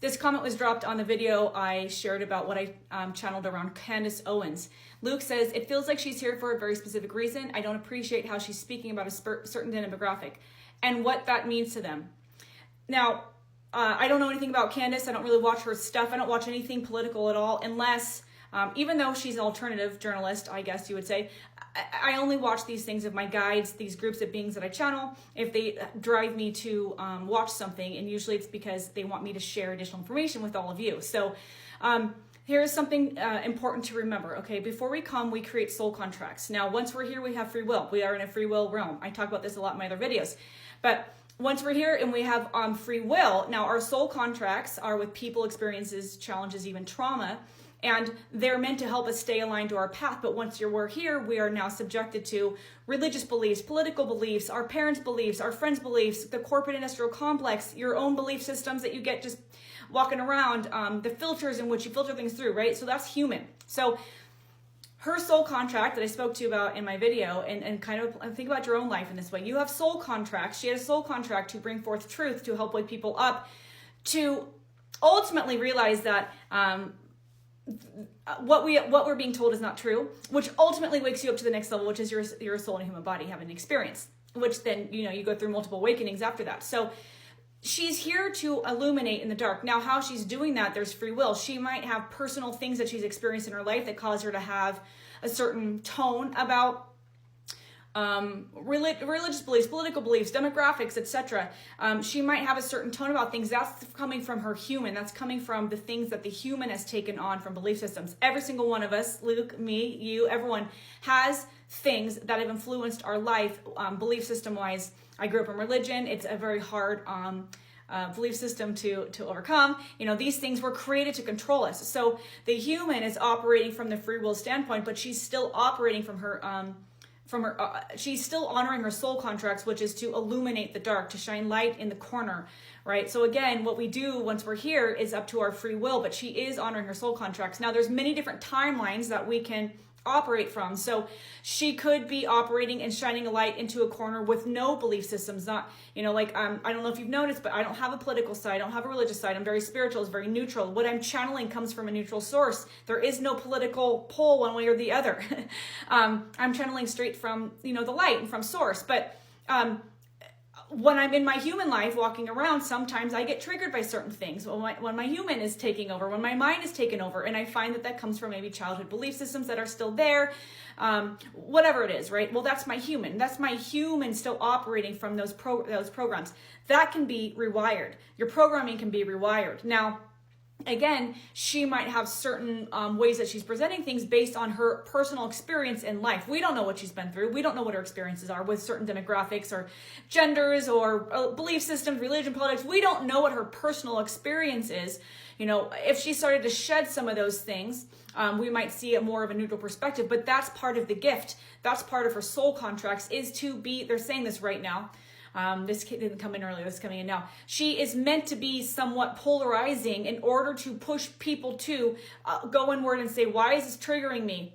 This comment was dropped on the video I shared about what I channeled around Candace Owens. Luke says, it feels like she's here for a very specific reason. I don't appreciate how she's speaking about a certain demographic and what that means to them. Now, I don't know anything about Candace. I don't really watch her stuff. I don't watch anything political at all, unless, even though she's an alternative journalist, I guess you would say, I only watch these things of my guides, these groups of beings that I channel, if they drive me to watch something, and usually it's because they want me to share additional information with all of you. So here's something important to remember, okay? Before we come, we create soul contracts. Now, once we're here, we have free will. We are in a free will realm. I talk about this a lot in my other videos. But once we're here and we have free will, now our soul contracts are with people, experiences, challenges, even trauma, and they're meant to help us stay aligned to our path. But once we're here, we are now subjected to religious beliefs, political beliefs, our parents' beliefs, our friends' beliefs, the corporate industrial complex, your own belief systems that you get just walking around, the filters in which you filter things through, right? So that's human. So her soul contract that I spoke to you about in my video, and kind of think about your own life in this way. You have soul contracts. She had a soul contract to bring forth truth, to help wake people up, to ultimately realize that what we're being told is not true, which ultimately wakes you up to the next level, which is your soul and human body having an experience, which then, you go through multiple awakenings after that. So she's here to illuminate in the dark. Now, how she's doing that, there's free will. She might have personal things that she's experienced in her life that cause her to have a certain tone about religious beliefs, political beliefs, demographics, etc. She might have a certain tone about things. That's coming from her human. That's coming from the things that the human has taken on from belief systems. Every single one of us, Luke, me, you, everyone, has things that have influenced our life, belief system-wise. I grew up in religion. It's a very hard belief system to overcome. These things were created to control us. So the human is operating from the free will standpoint, but she's still operating from her she's still honoring her soul contracts, which is to illuminate the dark, to shine light in the corner, right? So again, what we do once we're here is up to our free will, but she is honoring her soul contracts. Now, there's many different timelines that we can operate from. So she could be operating and shining a light into a corner with no belief systems. Not, I don't know if you've noticed, but I don't have a political side. I don't have a religious side. I'm very spiritual. It's very neutral. What I'm channeling comes from a neutral source. There is no political pole one way or the other. I'm channeling straight from, the light and from source. But when I'm in my human life walking around, sometimes I get triggered by certain things. When my human is taking over, when my mind is taken over, and I find that comes from maybe childhood belief systems that are still there, whatever it is, right? Well, that's my human. That's my human still operating from those programs. That can be rewired. Your programming can be rewired. Now, again, she might have certain ways that she's presenting things based on her personal experience in life. We don't know what she's been through. We don't know what her experiences are with certain demographics or genders or belief systems, religion, politics. We don't know what her personal experience is. If she started to shed some of those things, we might see it more of a neutral perspective, but that's part of the gift. That's part of her soul contracts, is to be, they're saying this right now. This didn't come in earlier, this is coming in now. She is meant to be somewhat polarizing in order to push people to go inward and say, why is this triggering me?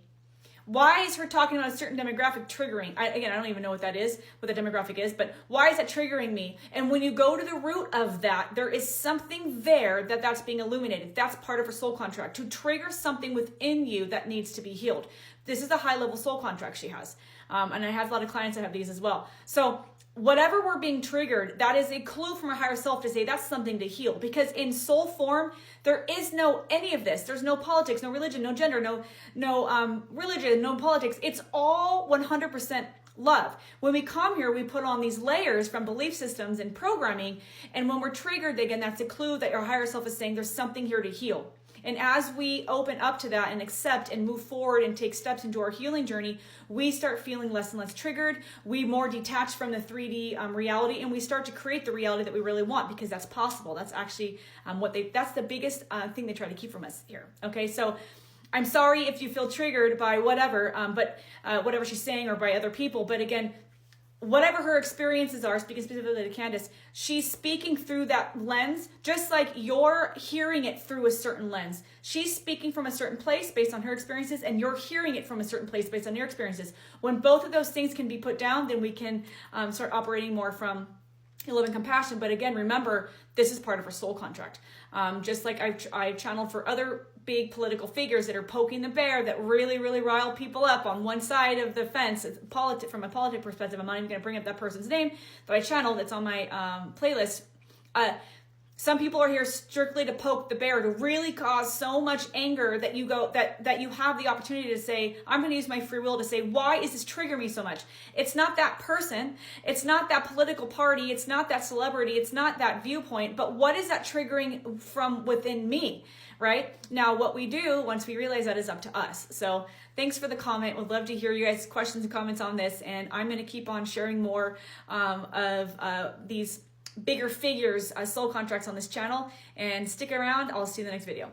Why is her talking about a certain demographic triggering? I don't even know what that is, what the demographic is, but why is that triggering me? And when you go to the root of that, there is something there that's being illuminated. That's part of her soul contract, to trigger something within you that needs to be healed. This is a high-level soul contract she has. And I have a lot of clients that have these as well. So whatever we're being triggered, that is a clue from our higher self to say that's something to heal. Because in soul form, there is no any of this. There's no politics, no religion, no gender, no religion, no politics. It's all 100% love. When we come here, we put on these layers from belief systems and programming. And when we're triggered, again, that's a clue that your higher self is saying there's something here to heal. And as we open up to that and accept and move forward and take steps into our healing journey, we start feeling less and less triggered. We more detached from the 3D reality, and we start to create the reality that we really want, because that's possible. That's actually that's the biggest thing they try to keep from us here. Okay, so I'm sorry if you feel triggered by whatever, but whatever she's saying or by other people. But again, whatever her experiences are, speaking specifically to Candace, she's speaking through that lens, just like you're hearing it through a certain lens. She's speaking from a certain place based on her experiences, and you're hearing it from a certain place based on your experiences. When both of those things can be put down, then we can start operating more from you live in compassion. But again, remember, this is part of our soul contract. Just like I've channeled for other big political figures that are poking the bear, that really, really rile people up on one side of the fence. From a politic perspective, I'm not even going to bring up that person's name that I channeled. It's on my playlist. Some people are here strictly to poke the bear, to really cause so much anger that you have the opportunity to say, I'm going to use my free will to say, why is this triggering me so much? It's not that person. It's not that political party. It's not that celebrity. It's not that viewpoint. But what is that triggering from within me, right? Now, what we do once we realize that is up to us. So thanks for the comment. Would love to hear you guys' questions and comments on this. And I'm going to keep on sharing more of these bigger figures, soul contracts on this channel. And stick around. I'll see you in the next video.